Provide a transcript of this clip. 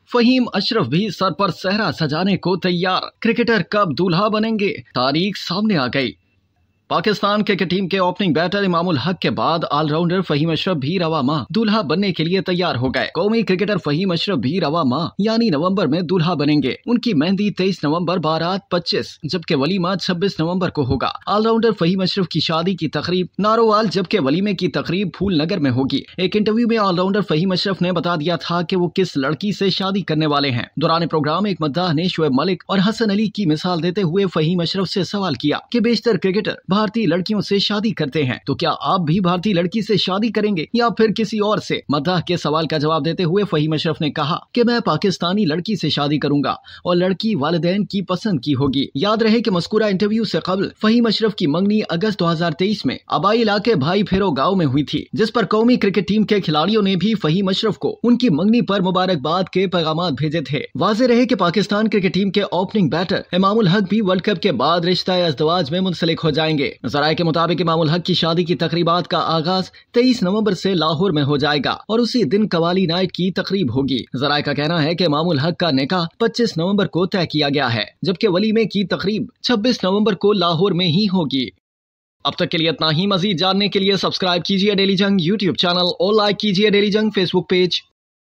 फहीम अशरफ भी सर पर सेहरा सजाने को तैयार। क्रिकेटर कब दूल्हा बनेंगे, तारीख सामने आ गई। पाकिस्तान क्रिकेट टीम के ओपनिंग बैटर इमामुल हक के बाद ऑलराउंडर फहीम अशरफ भी रवा माह दूल्हा बनने के लिए तैयार हो गए। कौमी क्रिकेटर फहीम अशरफ भी रवा माह यानी नवंबर में दूल्हा बनेंगे। उनकी मेहंदी 23 नवंबर, बारात 25, जबकि वलीमा 26 नवंबर को होगा। ऑलराउंडर फहीम अशरफ की शादी की तकरीब नारोवाल, जबकि वलीमे की तकरीब फूलनगर में होगी। एक इंटरव्यू में ऑलराउंडर फहीम अशरफ ने बता दिया था कि वो किस लड़की से शादी करने वाले हैं। दौरान प्रोग्राम एक मद्दाह ने शोएब मलिक और हसन अली की मिसाल देते हुए फहीम अशरफ से सवाल किया कि बेशतर क्रिकेटर भारतीय लड़कियों से शादी करते हैं, तो क्या आप भी भारतीय लड़की से शादी करेंगे या फिर किसी और से। मद्दाह के सवाल का जवाब देते हुए फहीम अशरफ ने कहा कि मैं पाकिस्तानी लड़की से शादी करूंगा और लड़की वालिदैन की पसंद की होगी। याद रहे कि मज़कूरा इंटरव्यू से कबल फहीम अशरफ की मंगनी अगस्त 2023 में आबाई इलाके भाई फेरो गाँव में हुई थी, जिस पर कौमी क्रिकेट टीम के खिलाड़ियों ने भी फहीम अशरफ को उनकी मंगनी पर मुबारकबाद के पैगाम भेजे थे। वाज़ेह रहे कि पाकिस्तान क्रिकेट टीम के ओपनिंग बैटर इमामुल हक भी वर्ल्ड कप के बाद रिश्ता अज़दवाज में मुंसलिक हो जाएंगे। ज़राए के मुताबिक इमामुल हक की शादी की तकरीबात का आगाज 23 नवंबर से लाहौर में हो जाएगा और उसी दिन कवाली नाइट की तकरीब होगी। ज़राए का कहना है कि इमामुल हक का निकाह 25 नवंबर को तय किया गया है, जबकि वलीमे की तकरीब 26 नवंबर को लाहौर में ही होगी। अब तक के लिए इतना ही। मजीद जानने के लिए सब्सक्राइब कीजिए डेली जंग यूट्यूब चैनल और लाइक कीजिए डेली जंग फेसबुक पेज।